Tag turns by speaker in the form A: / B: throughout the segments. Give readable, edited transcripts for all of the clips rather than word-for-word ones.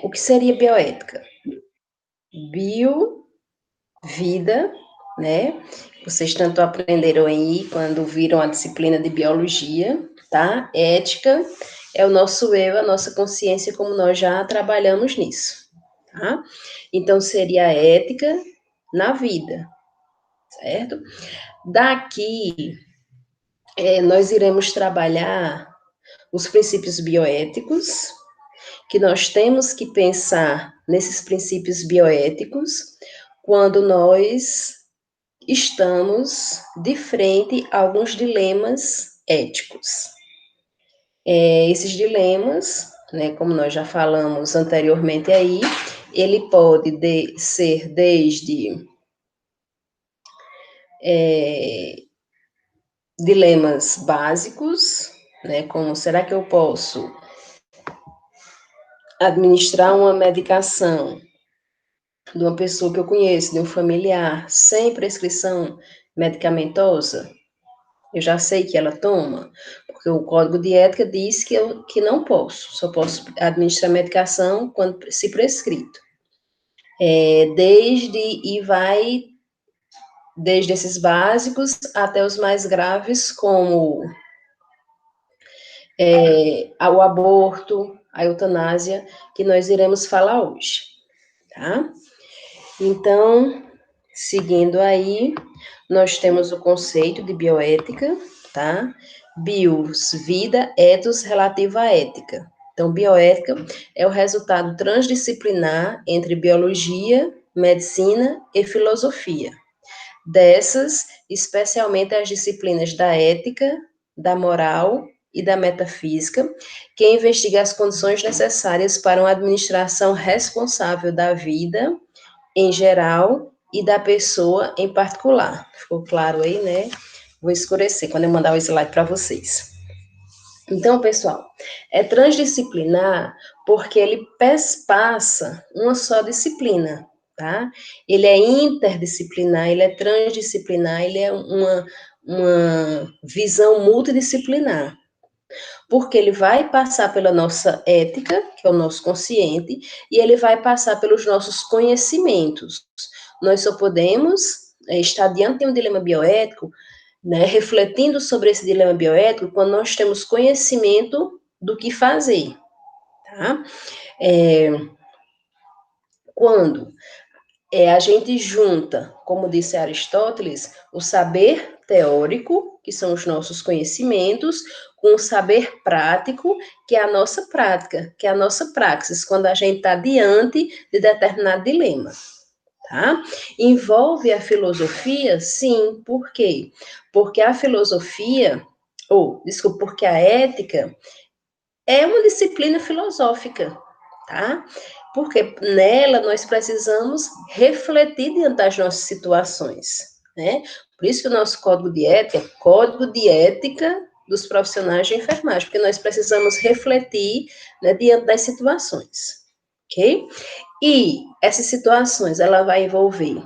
A: O que seria bioética? Bio, vida, né? Vocês tanto aprenderam aí quando viram a disciplina de biologia, tá? Ética é o nosso eu, a nossa consciência, como nós já trabalhamos nisso, tá? Então, seria a ética na vida, certo? Daqui, nós iremos trabalhar os princípios bioéticos, que nós temos que pensar nesses princípios bioéticos quando nós estamos de frente a alguns dilemas éticos. Esses dilemas, né, como nós já falamos anteriormente aí, ele pode ser desde dilemas básicos, né, como será que eu posso administrar uma medicação de uma pessoa que eu conheço, de um familiar, sem prescrição medicamentosa? Eu já sei que ela toma, porque o código de ética diz que não posso, só posso administrar medicação quando se prescrito. Desde esses básicos até os mais graves, como o aborto, a eutanásia, que nós iremos falar hoje, tá? Então, seguindo aí, nós temos o conceito de bioética, tá? Bios, vida, ethos, relativo à ética. Então, bioética é o resultado transdisciplinar entre biologia, medicina e filosofia. Dessas, especialmente as disciplinas da ética, da moral e da metafísica, que investiga as condições necessárias para uma administração responsável da vida em geral e da pessoa em particular. Ficou claro aí, né? Vou escurecer quando eu mandar o slide para vocês. Então, pessoal, é transdisciplinar porque ele passa uma só disciplina, tá? Ele é interdisciplinar, ele é transdisciplinar, ele é uma visão multidisciplinar. Porque ele vai passar pela nossa ética, que é o nosso consciente, e ele vai passar pelos nossos conhecimentos. Nós só podemos estar diante de um dilema bioético, né, refletindo sobre esse dilema bioético, quando nós temos conhecimento do que fazer, tá? Quando a gente junta, como disse Aristóteles, o saber teórico, que são os nossos conhecimentos, com o saber prático, que é a nossa prática, que é a nossa praxis, quando a gente está diante de determinado dilema. Tá? Envolve a filosofia? Sim, por quê? Porque a filosofia, porque a ética é uma disciplina filosófica, tá? Porque nela nós precisamos refletir diante das nossas situações, né? Por isso que o nosso código de ética é código de ética dos profissionais de enfermagem, porque nós precisamos refletir, né, diante das situações, ok? E essas situações, ela vai envolver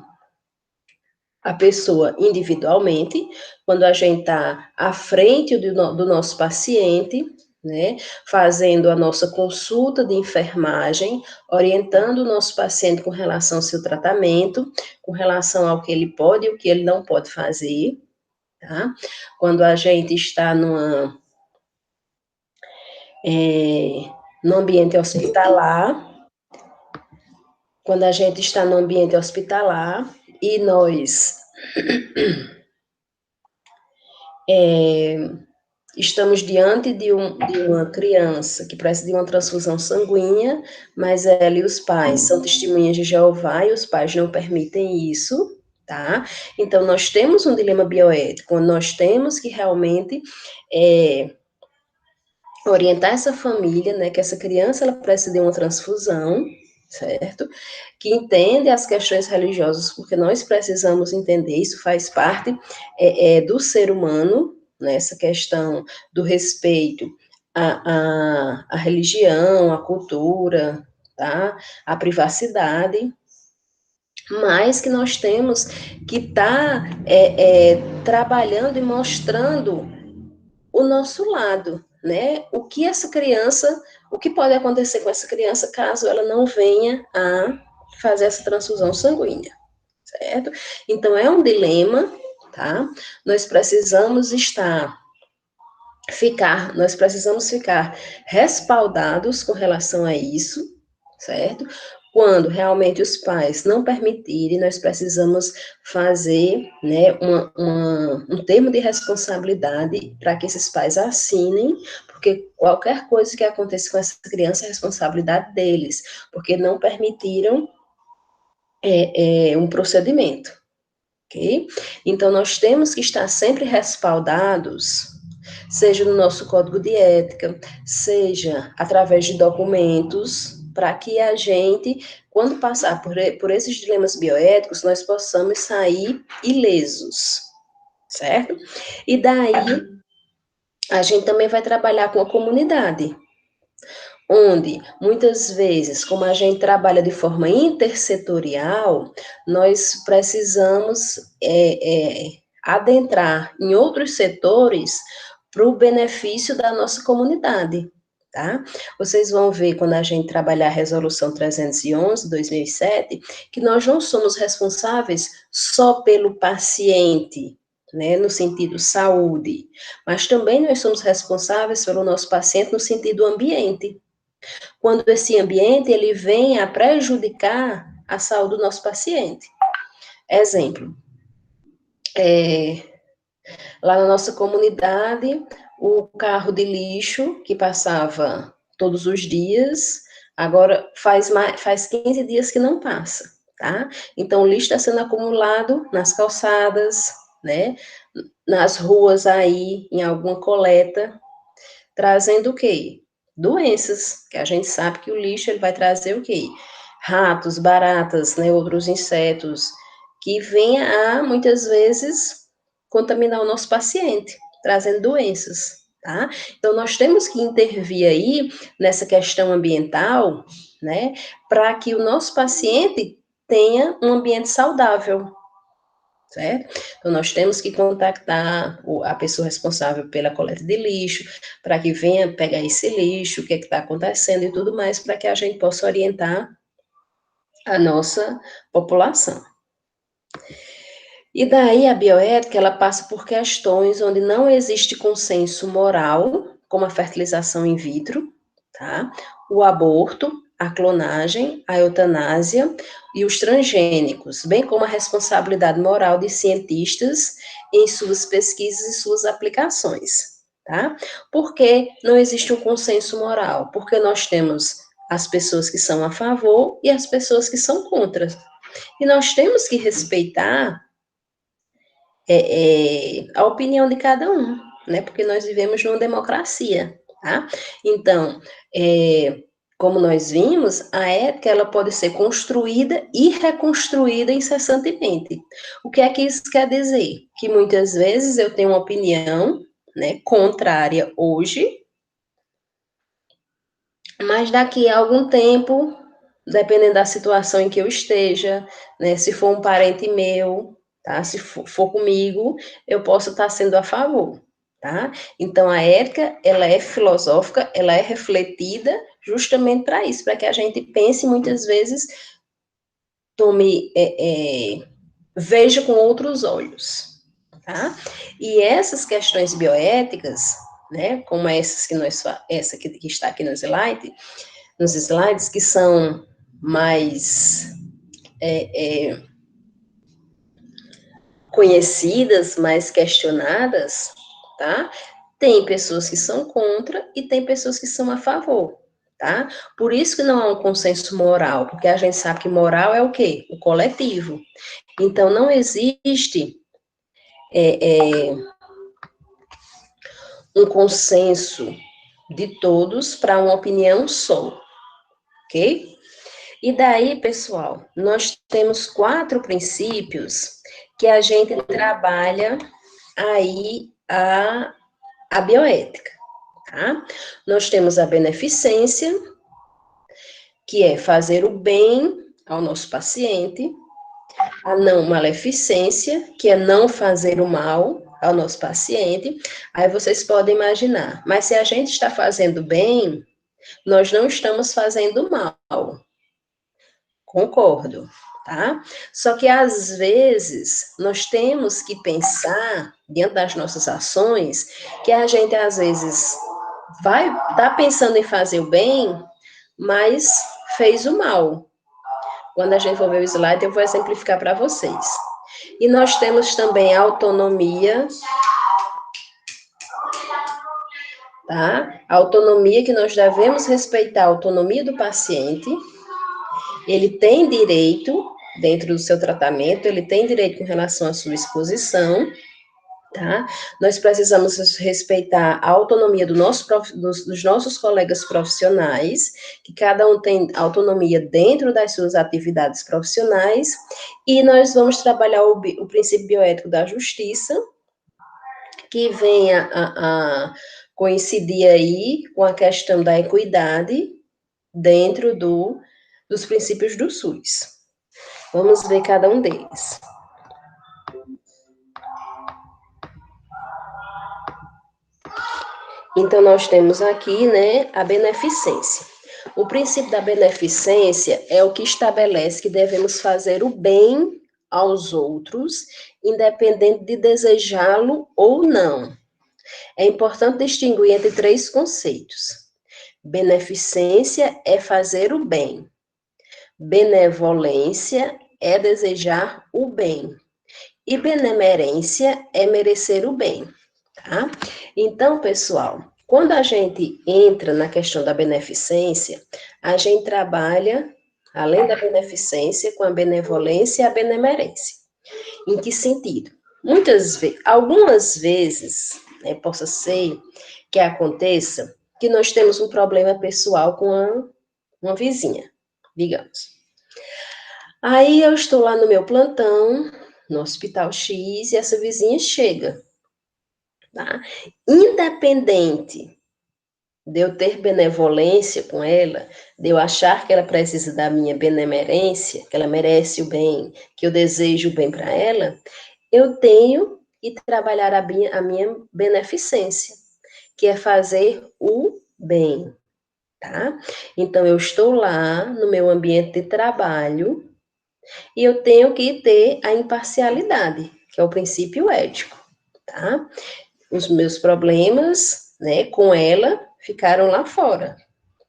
A: a pessoa individualmente, quando a gente está à frente do nosso paciente, né, fazendo a nossa consulta de enfermagem, orientando o nosso paciente com relação ao seu tratamento, com relação ao que ele pode e o que ele não pode fazer, tá? Quando a gente está no ambiente hospitalar, e nós estamos diante de uma criança que precisa de uma transfusão sanguínea, mas ela e os pais são testemunhas de Jeová e os pais não permitem isso, tá? Então, nós temos um dilema bioético, nós temos que realmente orientar essa família, né, que essa criança ela precisa de uma transfusão, certo? Que entende as questões religiosas, porque nós precisamos entender, isso faz parte do ser humano, né, essa questão do respeito à religião, à cultura, tá? À privacidade, mas que nós temos que estar trabalhando e mostrando o nosso lado, né? O que essa criança, o que pode acontecer com essa criança caso ela não venha a fazer essa transfusão sanguínea, certo? Então, é um dilema, tá? Nós precisamos ficar respaldados com relação a isso, certo? Quando realmente os pais não permitirem, nós precisamos fazer, né, um termo de responsabilidade para que esses pais assinem, porque qualquer coisa que aconteça com essa criança é responsabilidade deles, porque não permitiram um procedimento, ok? Então, nós temos que estar sempre respaldados, seja no nosso código de ética, seja através de documentos, para que a gente, quando passar por esses dilemas bioéticos, nós possamos sair ilesos, certo? E daí, a gente também vai trabalhar com a comunidade, onde, muitas vezes, como a gente trabalha de forma intersetorial, nós precisamos adentrar em outros setores para o benefício da nossa comunidade, tá? Vocês vão ver, quando a gente trabalhar a Resolução 311, 2007, que nós não somos responsáveis só pelo paciente, né, no sentido saúde, mas também nós somos responsáveis pelo nosso paciente no sentido ambiente, quando esse ambiente ele vem a prejudicar a saúde do nosso paciente. Exemplo, lá na nossa comunidade, o carro de lixo que passava todos os dias, agora faz 15 dias que não passa, tá? Então, o lixo está sendo acumulado nas calçadas, né? Nas ruas aí, em alguma coleta, trazendo o quê? Doenças, que a gente sabe que o lixo ele vai trazer o quê? Ratos, baratas, né, outros insetos, que vêm a, muitas vezes, contaminar o nosso paciente, trazendo doenças, tá? Então, nós temos que intervir aí nessa questão ambiental, né, para que o nosso paciente tenha um ambiente saudável, certo? Então, nós temos que contactar a pessoa responsável pela coleta de lixo, para que venha pegar esse lixo, o que está acontecendo e tudo mais, para que a gente possa orientar a nossa população. E daí a bioética, ela passa por questões onde não existe consenso moral, como a fertilização in vitro, tá? O aborto, a clonagem, a eutanásia e os transgênicos, bem como a responsabilidade moral de cientistas em suas pesquisas e suas aplicações, tá? Por que não existe um consenso moral? Porque nós temos as pessoas que são a favor e as pessoas que são contra. E nós temos que respeitar a opinião de cada um, né? Porque nós vivemos numa democracia, tá? Então, como nós vimos, a ética ela pode ser construída e reconstruída incessantemente. O que é que isso quer dizer? Que muitas vezes eu tenho uma opinião, né, contrária hoje, mas daqui a algum tempo, dependendo da situação em que eu esteja, né, se for um parente meu, tá? Se for comigo, eu posso estar sendo a favor, tá? Então, a ética, ela é filosófica, ela é refletida justamente para isso, para que a gente pense muitas vezes, veja com outros olhos, tá? E essas questões bioéticas, né, como essa que está aqui nos slides, que são mais conhecidas, mais questionadas, tá? Tem pessoas que são contra e tem pessoas que são a favor, tá? Por isso que não há um consenso moral, porque a gente sabe que moral é o quê? O coletivo. Então, não existe um consenso de todos para uma opinião só, ok? E daí, pessoal, nós temos 4 princípios que a gente trabalha aí a bioética, tá? Nós temos a beneficência, que é fazer o bem ao nosso paciente, a não maleficência, que é não fazer o mal ao nosso paciente. Aí vocês podem imaginar, mas se a gente está fazendo bem, nós não estamos fazendo mal. Concordo, tá? Só que às vezes nós temos que pensar, diante das nossas ações, que a gente às vezes vai tá pensando em fazer o bem, mas fez o mal. Quando a gente for ver o slide, eu vou exemplificar para vocês. E nós temos também a autonomia, tá? A autonomia que nós devemos respeitar a autonomia do paciente. Ele tem direito, dentro do seu tratamento, ele tem direito com relação à sua exposição, tá? Nós precisamos respeitar a autonomia dos nossos colegas profissionais, que cada um tem autonomia dentro das suas atividades profissionais, e nós vamos trabalhar o princípio bioético da justiça, que vem a coincidir aí com a questão da equidade dentro dos princípios do SUS. Vamos ver cada um deles. Então, nós temos aqui, né, a beneficência. O princípio da beneficência é o que estabelece que devemos fazer o bem aos outros, independente de desejá-lo ou não. É importante distinguir entre três conceitos. Beneficência é fazer o bem. Benevolência é desejar o bem. E benemerência é merecer o bem, tá? Então, pessoal, quando a gente entra na questão da beneficência, a gente trabalha, além da beneficência, com a benevolência e a benemerência. Em que sentido? Muitas vezes, algumas vezes, né, possa ser que aconteça que nós temos um problema pessoal com uma vizinha, digamos. Aí eu estou lá no meu plantão, no Hospital X, e essa vizinha chega, tá? Independente de eu ter benevolência com ela, de eu achar que ela precisa da minha benemerência, que ela merece o bem, que eu desejo o bem para ela, eu tenho que trabalhar a minha beneficência, que é fazer o bem, tá? Então, eu estou lá no meu ambiente de trabalho, e eu tenho que ter a imparcialidade, que é o princípio ético, tá? Os meus problemas, né, com ela ficaram lá fora,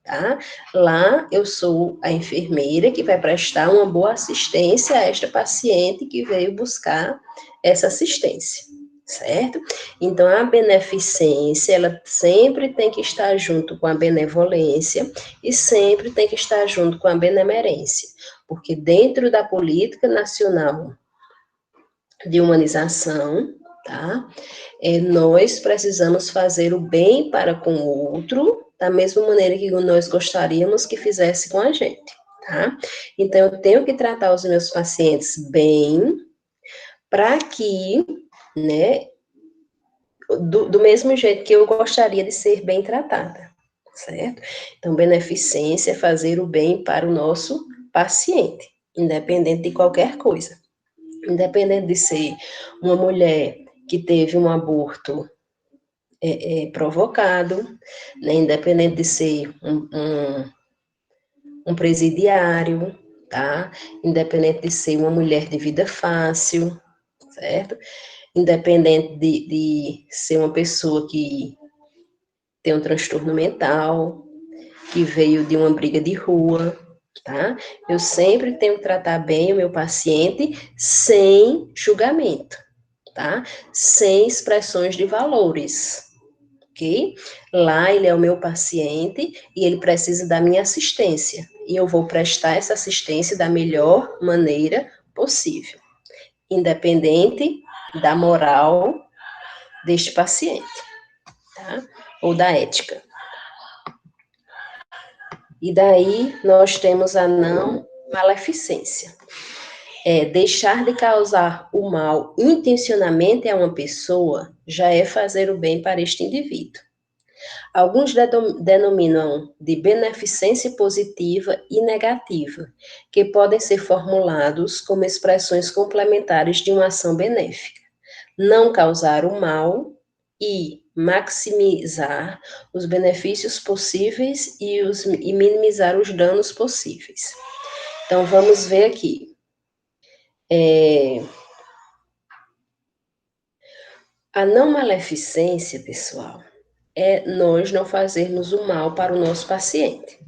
A: tá? Lá eu sou a enfermeira que vai prestar uma boa assistência a esta paciente que veio buscar essa assistência, certo? Então a beneficência, ela sempre tem que estar junto com a benevolência e sempre tem que estar junto com a benemerência, porque dentro da política nacional de humanização, tá? Nós precisamos fazer o bem para com o outro, da mesma maneira que nós gostaríamos que fizesse com a gente, tá? Então, eu tenho que tratar os meus pacientes bem, para que, né, do mesmo jeito que eu gostaria de ser bem tratada, certo? Então, beneficência é fazer o bem para o nosso paciente, independente de qualquer coisa. Independente de ser uma mulher que teve um aborto provocado, né, independente de ser um presidiário, tá? Independente de ser uma mulher de vida fácil, certo? Independente de ser uma pessoa que tem um transtorno mental, que veio de uma briga de rua, tá? Eu sempre tenho que tratar bem o meu paciente sem julgamento, tá? Sem expressões de valores, ok? Lá ele é o meu paciente e ele precisa da minha assistência. E eu vou prestar essa assistência da melhor maneira possível, independente da moral deste paciente, tá? Ou da ética. E daí nós temos a não maleficência. Deixar de causar o mal intencionalmente a uma pessoa já é fazer o bem para este indivíduo. Alguns denominam de beneficência positiva e negativa, que podem ser formulados como expressões complementares de uma ação benéfica. Não causar o mal e maximizar os benefícios possíveis e minimizar os danos possíveis. Então, vamos ver aqui. A não maleficência, pessoal, é nós não fazermos o mal para o nosso paciente,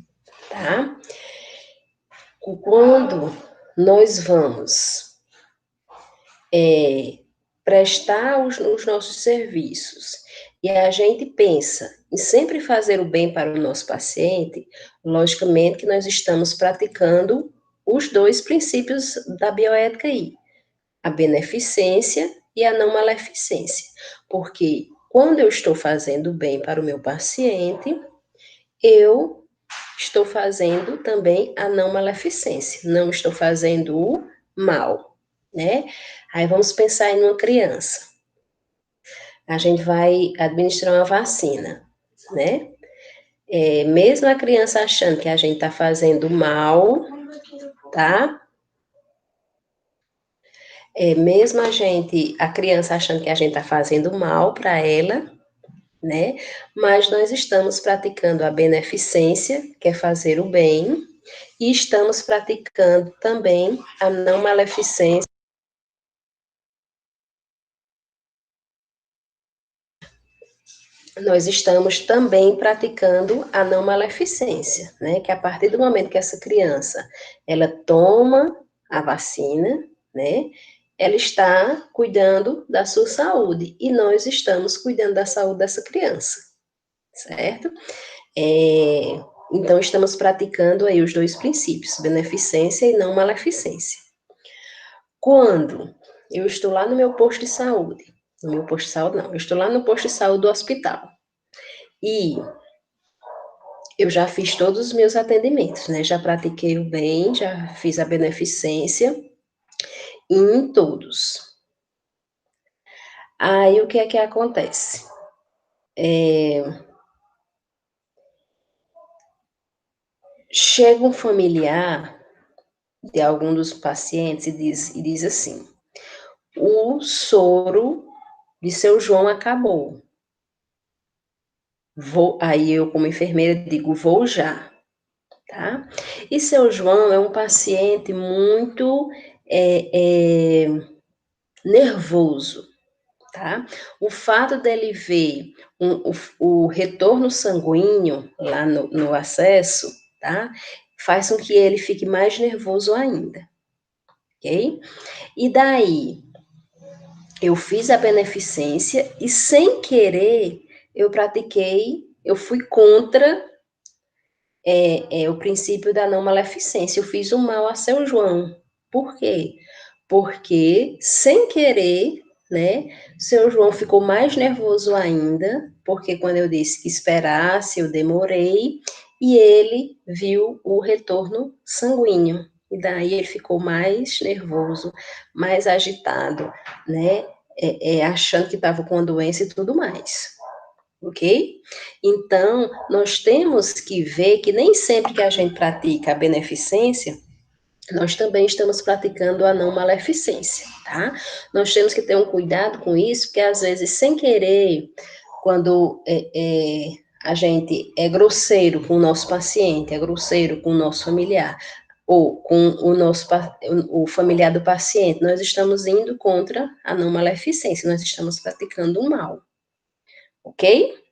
A: tá? Quando nós vamos prestar os nossos serviços e a gente pensa em sempre fazer o bem para o nosso paciente, logicamente que nós estamos praticando os dois princípios da bioética aí, a beneficência e a não maleficência. Porque quando eu estou fazendo bem para o meu paciente, eu estou fazendo também a não maleficência, não estou fazendo o mal, né? Aí vamos pensar em uma criança. A gente vai administrar uma vacina, né? Mesmo a criança achando que a gente está fazendo mal, tá? Mesmo a criança achando que a gente está fazendo mal para ela, né? Mas nós estamos praticando a beneficência, que é fazer o bem, e estamos praticando também a não maleficência. Nós estamos também praticando a não maleficência, né? Que a partir do momento que essa criança, ela toma a vacina, né? Ela está cuidando da sua saúde, e nós estamos cuidando da saúde dessa criança, certo? Então, estamos praticando aí os dois princípios, beneficência e não maleficência. Quando eu estou lá no meu posto de saúde, no meu posto de saúde não, eu estou lá no posto de saúde do hospital, e eu já fiz todos os meus atendimentos, né? Já pratiquei o bem, já fiz a beneficência, em todos. Aí, o que é que acontece? Chega um familiar de algum dos pacientes e diz assim: o soro de seu João acabou. Aí eu, como enfermeira, digo, vou já, tá? E seu João é um paciente muito nervoso, tá? O fato dele ver o retorno sanguíneo lá no acesso, tá? Faz com que ele fique mais nervoso ainda, ok? E daí, eu fiz a beneficência e, sem querer, eu fui contra o princípio da não maleficência. Eu fiz o mal a seu João. Por quê? Porque, sem querer, né, seu João ficou mais nervoso ainda, porque quando eu disse que esperasse, eu demorei, e ele viu o retorno sanguíneo. E daí ele ficou mais nervoso, mais agitado, né, achando que estava com a doença e tudo mais. Ok? Então, nós temos que ver que nem sempre que a gente pratica a beneficência, nós também estamos praticando a não maleficência, tá? Nós temos que ter um cuidado com isso, porque às vezes, sem querer, quando a gente é grosseiro com o nosso paciente, é grosseiro com o nosso familiar, ou com o familiar do paciente, nós estamos indo contra a não maleficência, nós estamos praticando o mal, ok?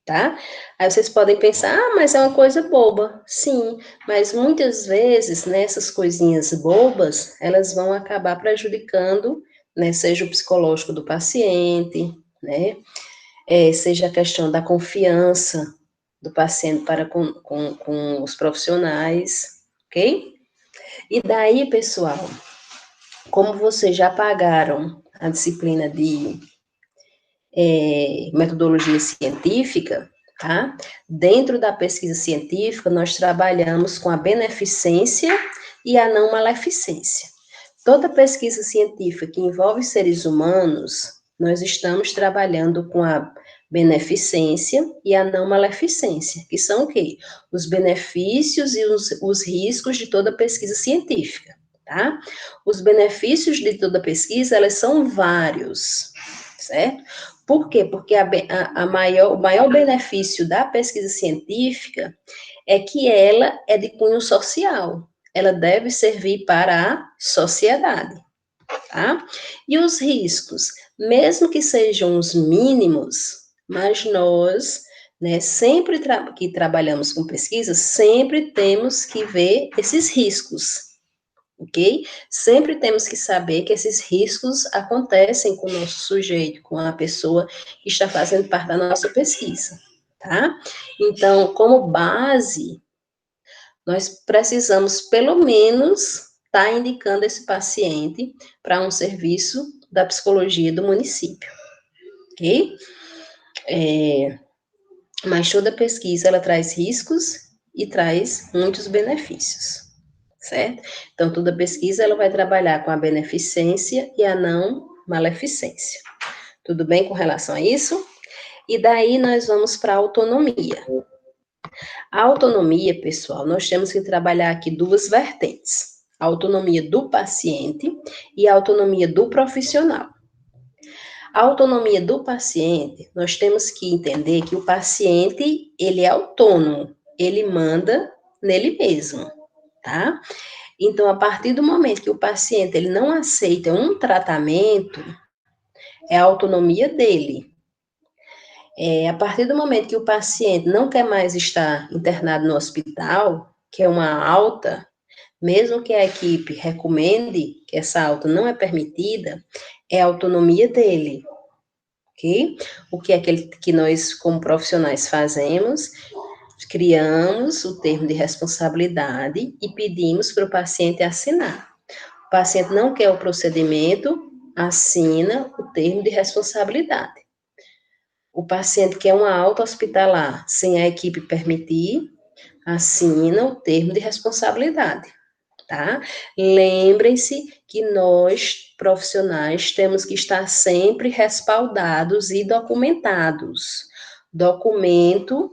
A: Tá? Aí vocês podem pensar, mas é uma coisa boba. Sim, mas muitas vezes, nessas coisinhas bobas, elas vão acabar prejudicando, né, seja o psicológico do paciente, né, seja a questão da confiança do paciente para com os profissionais, ok? E daí, pessoal, como vocês já pagaram a disciplina de metodologia científica, tá? Dentro da pesquisa científica, nós trabalhamos com a beneficência e a não maleficência. Toda pesquisa científica que envolve seres humanos, nós estamos trabalhando com a beneficência e a não maleficência, que são o quê? Os benefícios e os riscos de toda pesquisa científica, tá? Os benefícios de toda pesquisa, elas são vários, certo? Por quê? Porque o maior benefício da pesquisa científica é que ela é de cunho social. Ela deve servir para a sociedade, tá? E os riscos, mesmo que sejam os mínimos, mas nós, né, sempre que trabalhamos com pesquisa, sempre temos que ver esses riscos, ok? Sempre temos que saber que esses riscos acontecem com o nosso sujeito, com a pessoa que está fazendo parte da nossa pesquisa, tá? Então, como base, nós precisamos, pelo menos, estar indicando esse paciente para um serviço da psicologia do município, ok? Mas toda pesquisa, ela traz riscos e traz muitos benefícios, certo? Então, toda pesquisa, ela vai trabalhar com a beneficência e a não maleficência. Tudo bem com relação a isso? E daí nós vamos para a autonomia. A autonomia, pessoal, nós temos que trabalhar aqui duas vertentes: a autonomia do paciente e a autonomia do profissional. A autonomia do paciente, nós temos que entender que o paciente, ele é autônomo, ele manda nele mesmo, tá? Então, a partir do momento que o paciente ele não aceita um tratamento, é a autonomia dele. A partir do momento que o paciente não quer mais estar internado no hospital, que é uma alta, mesmo que a equipe recomende que essa alta não é permitida, é a autonomia dele, ok? O que é que nós, como profissionais, fazemos? Criamos o termo de responsabilidade e pedimos para o paciente assinar. O paciente não quer o procedimento, assina o termo de responsabilidade. O paciente quer uma alta hospitalar sem a equipe permitir, assina o termo de responsabilidade, tá? Lembrem-se que nós, profissionais, temos que estar sempre respaldados e documentados. Documento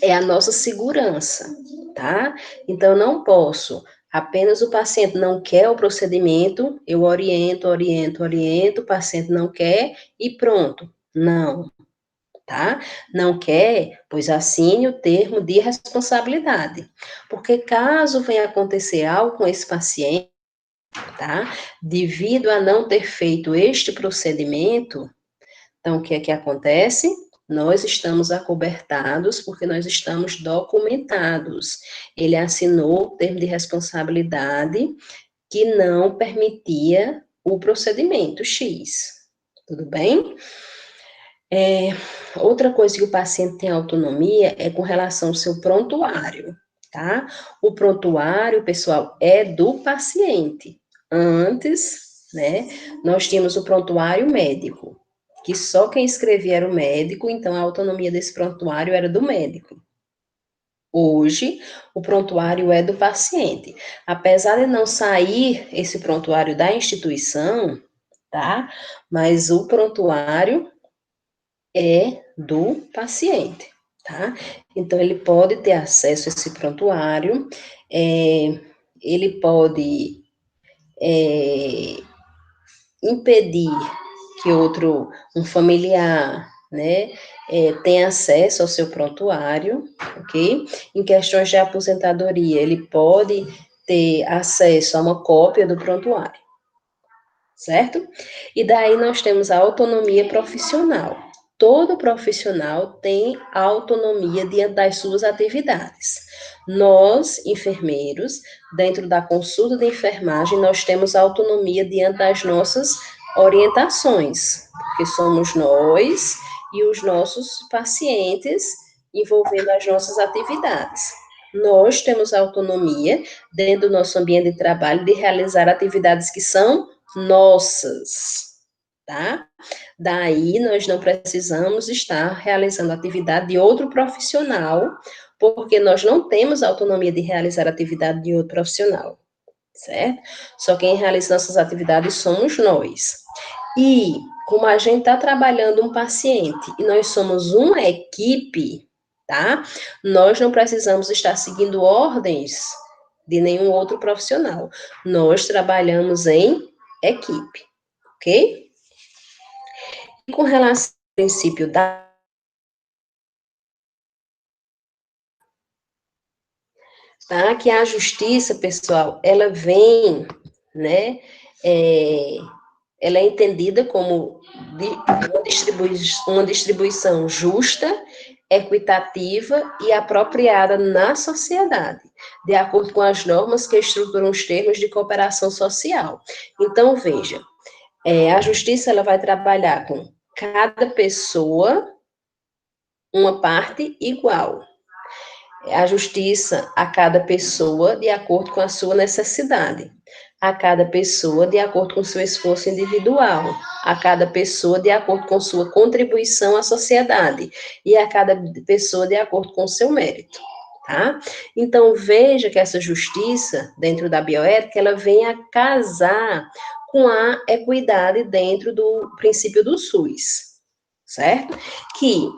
A: é a nossa segurança, tá? Então, não posso, apenas o paciente não quer o procedimento, eu oriento, o paciente não quer e pronto. Não, tá? Não quer, pois assine o termo de responsabilidade. Porque caso venha acontecer algo com esse paciente, tá? Devido a não ter feito este procedimento, então o que é que acontece? Nós estamos acobertados porque nós estamos documentados. Ele assinou o termo de responsabilidade que não permitia o procedimento X. Tudo bem? Outra coisa que o paciente tem autonomia é com relação ao seu prontuário, tá? O prontuário, pessoal, é do paciente. Antes, né, nós tínhamos o prontuário médico, que só quem escrevia era o médico, então a autonomia desse prontuário era do médico. Hoje, o prontuário é do paciente. Apesar de não sair esse prontuário da instituição, tá? Mas o prontuário é do paciente, tá? Então, ele pode ter acesso a esse prontuário, ele pode impedir que um familiar, né, tenha acesso ao seu prontuário, ok? Em questões de aposentadoria, ele pode ter acesso a uma cópia do prontuário, certo? E daí nós temos a autonomia profissional. Todo profissional tem autonomia diante das suas atividades. Nós, enfermeiros, dentro da consulta de enfermagem, nós temos autonomia diante das nossas orientações, porque somos nós e os nossos pacientes envolvendo as nossas atividades. Nós temos autonomia, dentro do nosso ambiente de trabalho, de realizar atividades que são nossas, tá? Daí nós não precisamos estar realizando atividade de outro profissional, porque nós não temos autonomia de realizar atividade de outro profissional, certo? Só quem realiza nossas atividades somos nós. E como a gente está trabalhando um paciente e nós somos uma equipe, tá? Nós não precisamos estar seguindo ordens de nenhum outro profissional. Nós trabalhamos em equipe, ok? com relação ao princípio tá, que a justiça, pessoal, ela vem, né, ela é entendida como uma distribuição justa, equitativa e apropriada na sociedade, de acordo com as normas que estruturam os termos de cooperação social. Então, veja, a justiça ela vai trabalhar com cada pessoa uma parte igual. A justiça a cada pessoa de acordo com a sua necessidade, a cada pessoa de acordo com o seu esforço individual, a cada pessoa de acordo com sua contribuição à sociedade e a cada pessoa de acordo com o seu mérito, tá? Então veja que essa justiça dentro da bioética ela vem a casar com a equidade dentro do princípio do SUS, certo? Que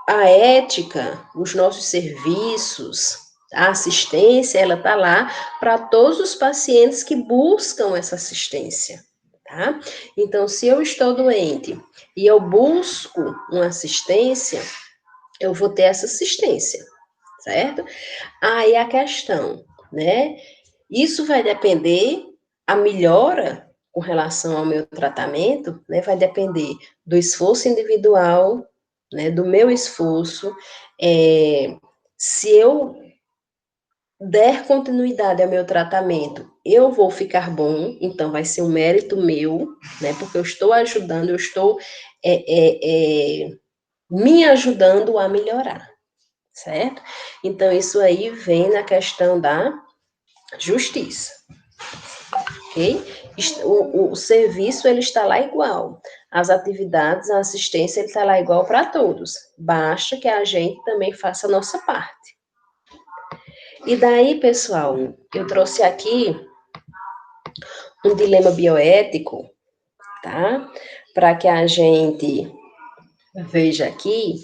A: a ética, os nossos serviços, a assistência, ela está lá para todos os pacientes que buscam essa assistência, tá? Então, se eu estou doente e eu busco uma assistência, eu vou ter essa assistência, certo? Aí a questão, né? Isso vai depender, a melhora com relação ao meu tratamento, né, vai depender do esforço individual, né, do meu esforço, se eu der continuidade ao meu tratamento, eu vou ficar bom, então vai ser um mérito meu, né, porque eu estou ajudando, eu estou me ajudando a melhorar, certo? Então, isso aí vem na questão da justiça, ok? O serviço, ele está lá igual, as atividades, a assistência, ele está lá igual para todos, basta que a gente também faça a nossa parte. E daí, pessoal, eu trouxe aqui um dilema bioético, tá? Para que a gente veja aqui,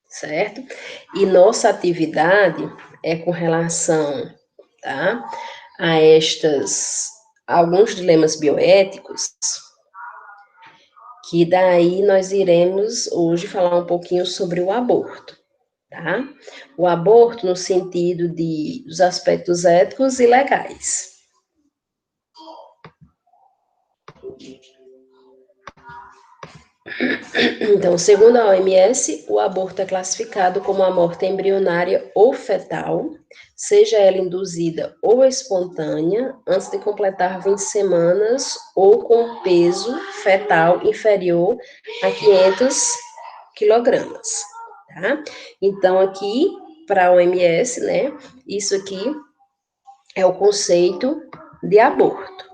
A: certo? E nossa atividade é com relação, tá? A alguns dilemas bioéticos, que daí nós iremos hoje falar um pouquinho sobre o aborto, tá? O aborto no sentido dos aspectos éticos e legais. Então, segundo a OMS, o aborto é classificado como a morte embrionária ou fetal, seja ela induzida ou espontânea, antes de completar 20 semanas ou com peso fetal inferior a 500 quilogramas, tá? Então, aqui, para a OMS, né, isso aqui é o conceito de aborto,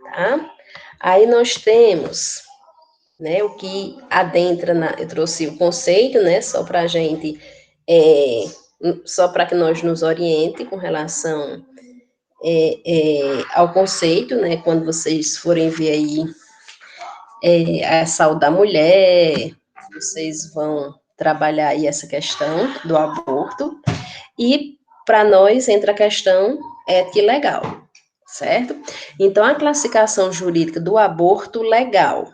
A: tá? Aí nós temos, né, o que adentra eu trouxe o conceito, né, só para a gente, só para que nós nos oriente com relação ao conceito, né, quando vocês forem ver aí a saúde da mulher, vocês vão trabalhar aí essa questão do aborto, e para nós entra a questão ética e legal, certo? Então, a classificação jurídica do aborto legal.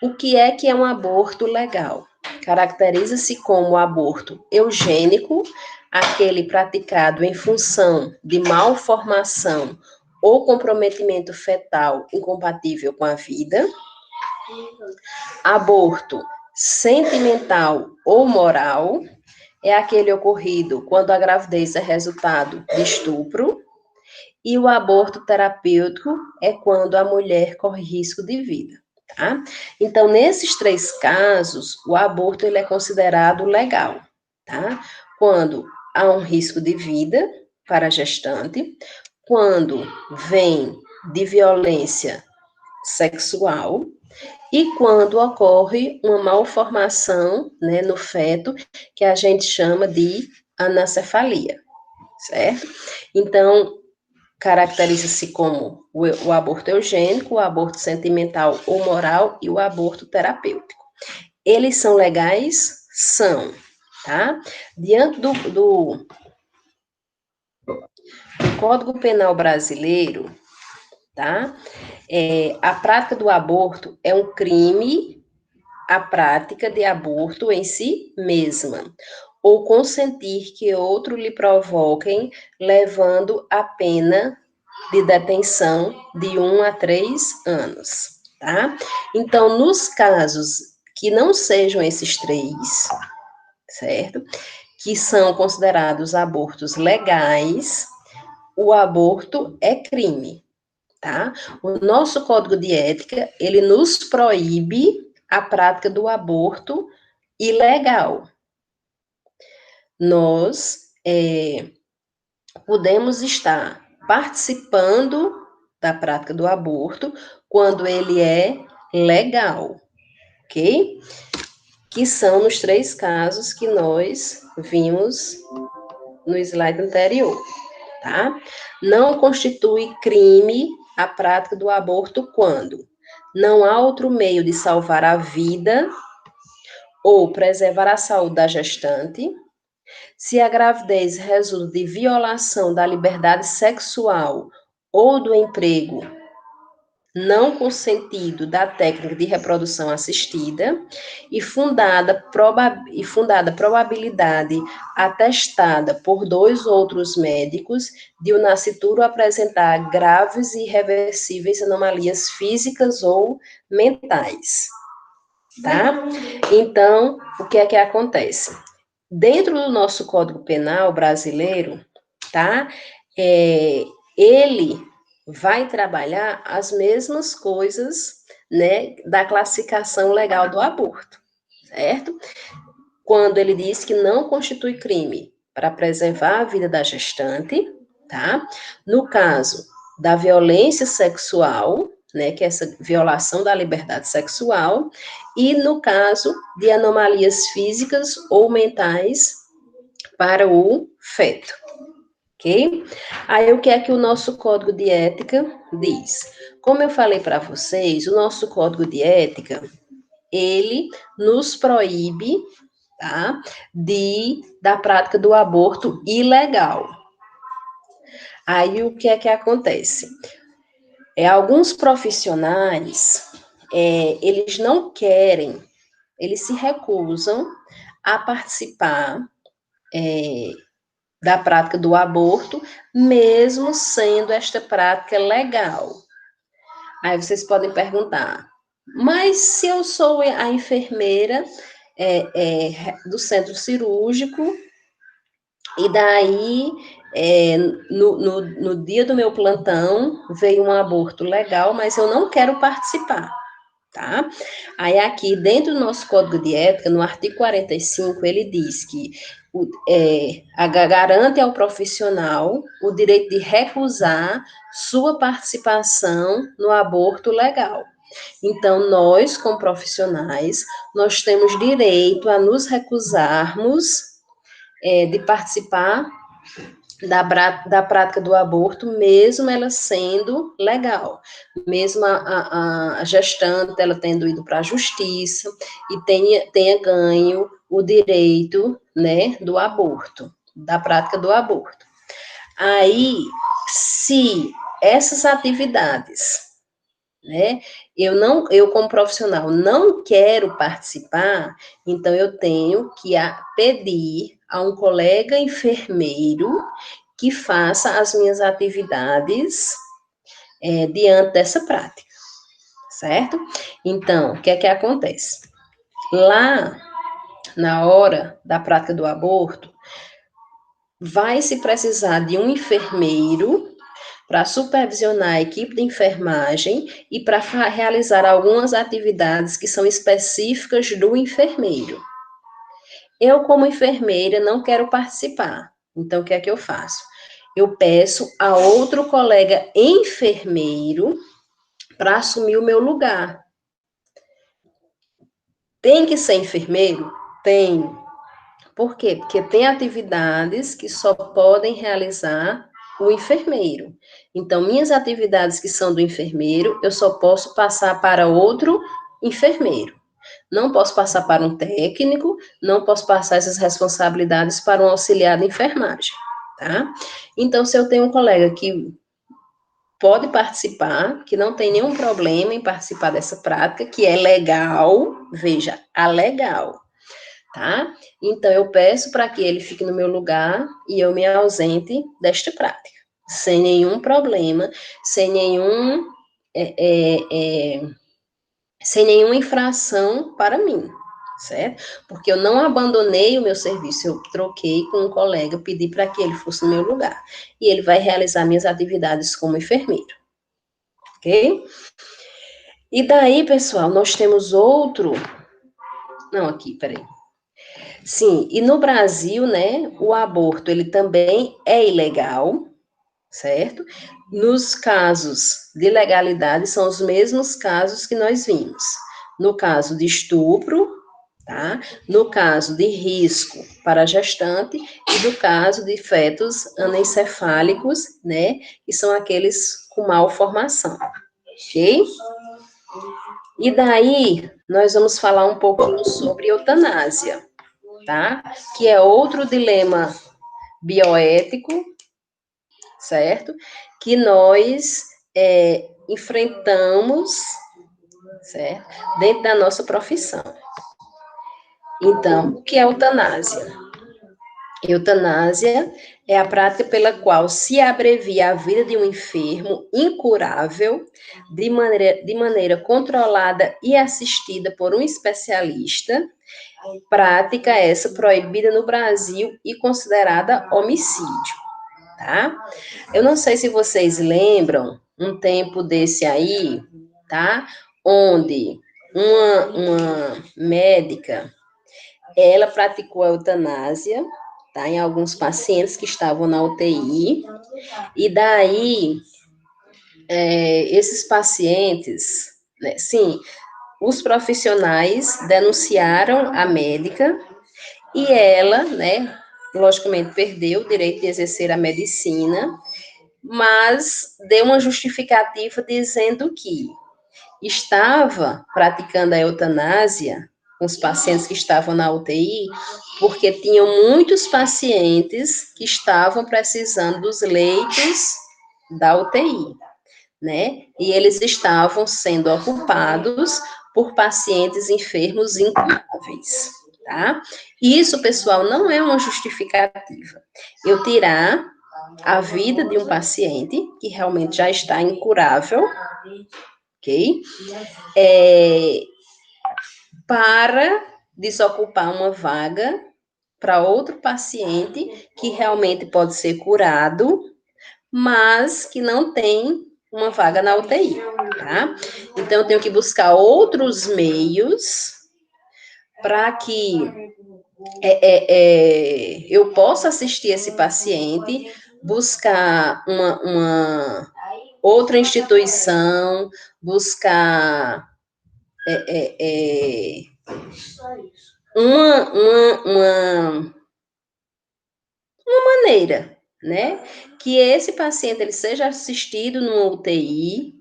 A: O que é um aborto legal? Caracteriza-se como aborto eugênico, aquele praticado em função de malformação ou comprometimento fetal incompatível com a vida. Aborto sentimental ou moral é aquele ocorrido quando a gravidez é resultado de estupro. E o aborto terapêutico é quando a mulher corre risco de vida, tá? Então, nesses três casos, o aborto ele é considerado legal, tá? Quando há um risco de vida para a gestante, quando vem de violência sexual e quando ocorre uma malformação, né, no feto, que a gente chama de anencefalia, certo? Então, caracteriza-se como o aborto eugênico, o aborto sentimental ou moral e o aborto terapêutico. Eles são legais? São, tá? Diante do Código Penal brasileiro, tá? A prática do aborto é um crime, a prática de aborto em si mesma, ou consentir que outro lhe provoquem, levando a pena de detenção de 1 a 3 anos, tá? Então, nos casos que não sejam esses três, certo? Que são considerados abortos legais, o aborto é crime, tá? O nosso código de ética, ele nos proíbe a prática do aborto ilegal. Nós podemos estar participando da prática do aborto quando ele é legal, ok? Que são nos 3 casos que nós vimos no slide anterior, tá? Não constitui crime a prática do aborto quando não há outro meio de salvar a vida ou preservar a saúde da gestante, se a gravidez resulta de violação da liberdade sexual ou do emprego não consentido da técnica de reprodução assistida e fundada probabilidade atestada por 2 outros médicos de o nascituro apresentar graves e irreversíveis anomalias físicas ou mentais, tá? Então, o que é que acontece? Dentro do nosso Código Penal brasileiro, tá? Ele vai trabalhar as mesmas coisas, né, da classificação legal do aborto, certo? Quando ele diz que não constitui crime para preservar a vida da gestante, tá? No caso da violência sexual, né, que é essa violação da liberdade sexual, e no caso de anomalias físicas ou mentais para o feto, ok? Aí o que é que o nosso código de ética diz? Como eu falei para vocês, o nosso código de ética, ele nos proíbe, tá, da prática do aborto ilegal. Aí o que é que acontece? Alguns profissionais, eles não querem, eles se recusam a participar da prática do aborto, mesmo sendo esta prática legal. Aí vocês podem perguntar, mas se eu sou a enfermeira do centro cirúrgico, e daí, no dia do meu plantão, veio um aborto legal, mas eu não quero participar, tá? Aí aqui, dentro do nosso Código de Ética, no artigo 45, ele diz que garante ao profissional o direito de recusar sua participação no aborto legal. Então, nós, como profissionais, nós temos direito a nos recusarmos de participar da prática do aborto, mesmo ela sendo legal, mesmo a gestante, ela tendo ido para a justiça e tenha ganho o direito, né, do aborto, da prática do aborto. Aí, se essas atividades, né, eu como profissional não quero participar, então eu tenho que pedir a um colega enfermeiro que faça as minhas atividades diante dessa prática, certo? Então, o que é que acontece? Lá, na hora da prática do aborto, vai se precisar de um enfermeiro para supervisionar a equipe de enfermagem e para realizar algumas atividades que são específicas do enfermeiro. Eu, como enfermeira, não quero participar. Então, o que é que eu faço? Eu peço a outro colega enfermeiro para assumir o meu lugar. Tem que ser enfermeiro? Tem. Por quê? Porque tem atividades que só podem realizar o enfermeiro. Então, minhas atividades que são do enfermeiro, eu só posso passar para outro enfermeiro. Não posso passar para um técnico, não posso passar essas responsabilidades para um auxiliar de enfermagem, tá? Então, se eu tenho um colega que pode participar, que não tem nenhum problema em participar dessa prática, que é legal, veja, a legal, tá? Então, eu peço para que ele fique no meu lugar e eu me ausente desta prática, sem nenhum problema, sem nenhum, sem nenhuma infração para mim, certo? Porque eu não abandonei o meu serviço, eu troquei com um colega, pedi para que ele fosse no meu lugar, e ele vai realizar minhas atividades como enfermeiro, ok? E daí, pessoal, nós temos outro. Não, aqui, peraí. Sim, e no Brasil, né, o aborto ele também é ilegal, certo? Nos casos de legalidade, são os mesmos casos que nós vimos. No caso de estupro, tá? No caso de risco para a gestante e do caso de fetos anencefálicos, né, que são aqueles com malformação, ok? E daí, nós vamos falar um pouquinho sobre eutanásia, tá? Que é outro dilema bioético, certo? Que nós enfrentamos, certo? Dentro da nossa profissão. Então, o que é eutanásia? Eutanásia é a prática pela qual se abrevia a vida de um enfermo incurável de maneira controlada e assistida por um especialista. Prática essa proibida no Brasil e considerada homicídio, tá? Eu não sei se vocês lembram um tempo desse aí, tá? Onde uma médica, ela praticou a eutanásia, tá? Em alguns pacientes que estavam na UTI, e daí, esses pacientes, né, sim, os profissionais denunciaram a médica, e ela, né, logicamente perdeu o direito de exercer a medicina, mas deu uma justificativa dizendo que estava praticando a eutanásia com os pacientes que estavam na UTI, porque tinham muitos pacientes que estavam precisando dos leitos da UTI, né? E eles estavam sendo ocupados por pacientes enfermos incuráveis, tá? Isso, pessoal, não é uma justificativa. Eu tirar a vida de um paciente que realmente já está incurável, ok? Para desocupar uma vaga para outro paciente que realmente pode ser curado, mas que não tem uma vaga na UTI, tá? Então, eu tenho que buscar outros meios para que eu possa assistir esse paciente, buscar uma outra instituição, buscar uma maneira, né? Que esse paciente ele seja assistido numa UTI,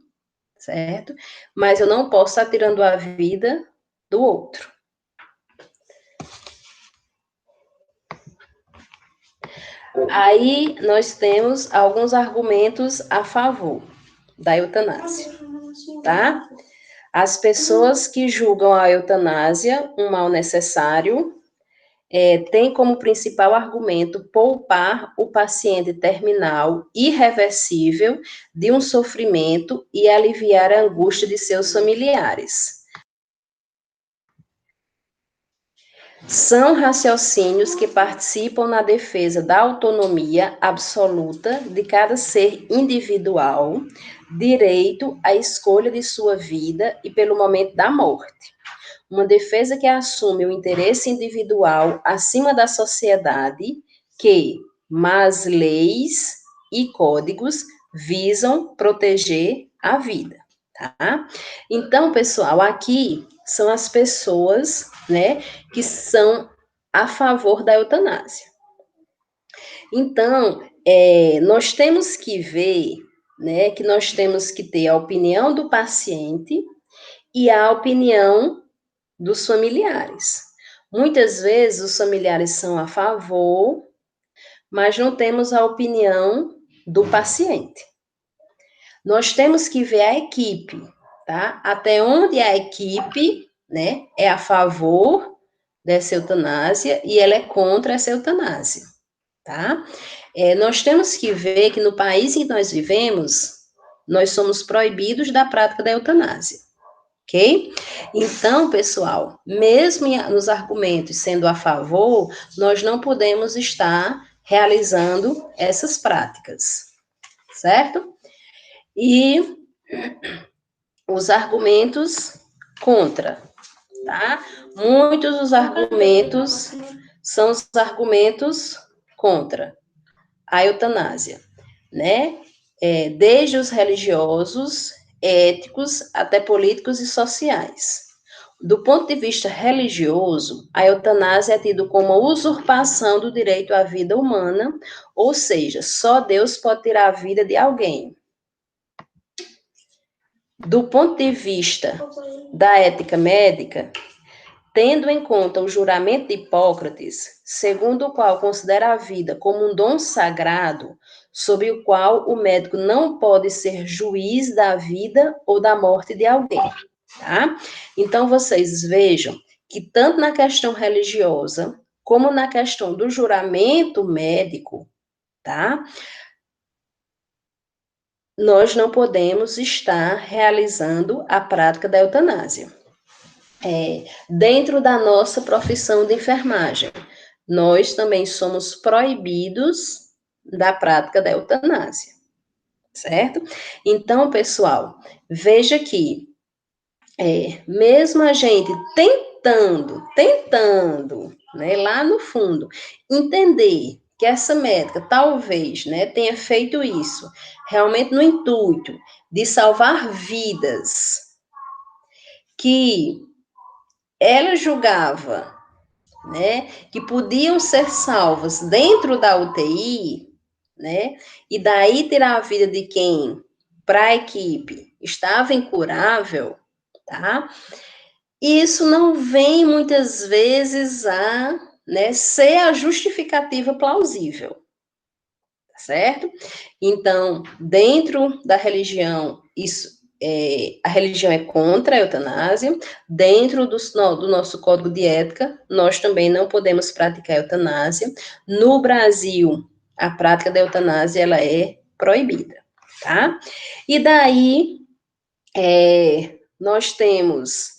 A: certo? Mas eu não posso estar tirando a vida do outro. Aí nós temos alguns argumentos a favor da eutanásia, tá? As pessoas que julgam a eutanásia um mal necessário têm como principal argumento poupar o paciente terminal irreversível de um sofrimento e aliviar a angústia de seus familiares. São raciocínios que participam na defesa da autonomia absoluta de cada ser individual, direito à escolha de sua vida e pelo momento da morte. Uma defesa que assume o interesse individual acima da sociedade, que más leis e códigos visam proteger a vida, tá? Então, pessoal, aqui são as pessoas, né, que são a favor da eutanásia. Então, nós temos que ver, né, que nós temos que ter a opinião do paciente e a opinião dos familiares. Muitas vezes os familiares são a favor, mas não temos a opinião do paciente. Nós temos que ver a equipe, tá? Até onde a equipe, né, é a favor dessa eutanásia e ela é contra essa eutanásia, tá? Nós temos que ver que no país em que nós vivemos, nós somos proibidos da prática da eutanásia, ok? Então, pessoal, mesmo nos argumentos sendo a favor, nós não podemos estar realizando essas práticas, certo? E os argumentos contra, tá? Muitos dos argumentos são os argumentos contra a eutanásia, né? Desde os religiosos, éticos, até políticos e sociais. Do ponto de vista religioso, a eutanásia é tida como a usurpação do direito à vida humana, ou seja, só Deus pode tirar a vida de alguém. Do ponto de vista da ética médica, tendo em conta o juramento de Hipócrates, segundo o qual considera a vida como um dom sagrado, sob o qual o médico não pode ser juiz da vida ou da morte de alguém, tá? Então, vocês vejam que tanto na questão religiosa, como na questão do juramento médico, tá? Nós não podemos estar realizando a prática da eutanásia. Dentro da nossa profissão de enfermagem, nós também somos proibidos da prática da eutanásia, certo? Então, pessoal, veja que, mesmo a gente tentando, né, lá no fundo, entender que essa médica talvez, né, tenha feito isso realmente no intuito de salvar vidas, que ela julgava, né, que podiam ser salvas dentro da UTI, né, e daí tirar a vida de quem, para a equipe, estava incurável, tá? Isso não vem muitas vezes a, né, ser a justificativa plausível, tá certo? Então, dentro da religião, a religião é contra a eutanásia. Dentro do nosso código de ética, nós também não podemos praticar a eutanásia. No Brasil, a prática da eutanásia, ela é proibida, tá? E daí, nós temos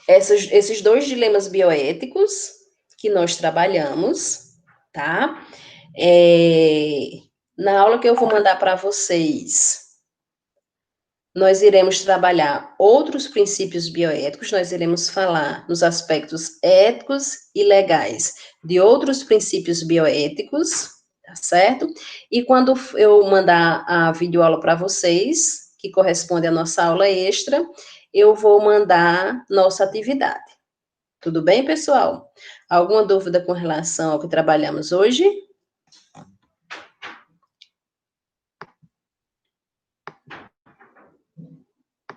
A: esses dois dilemas bioéticos que nós trabalhamos, tá? Na aula que eu vou mandar para vocês, nós iremos trabalhar outros princípios bioéticos, nós iremos falar nos aspectos éticos e legais de outros princípios bioéticos, tá certo? E quando eu mandar a videoaula para vocês, que corresponde à nossa aula extra, eu vou mandar nossa atividade. Tudo bem, pessoal? Alguma dúvida com relação ao que trabalhamos hoje?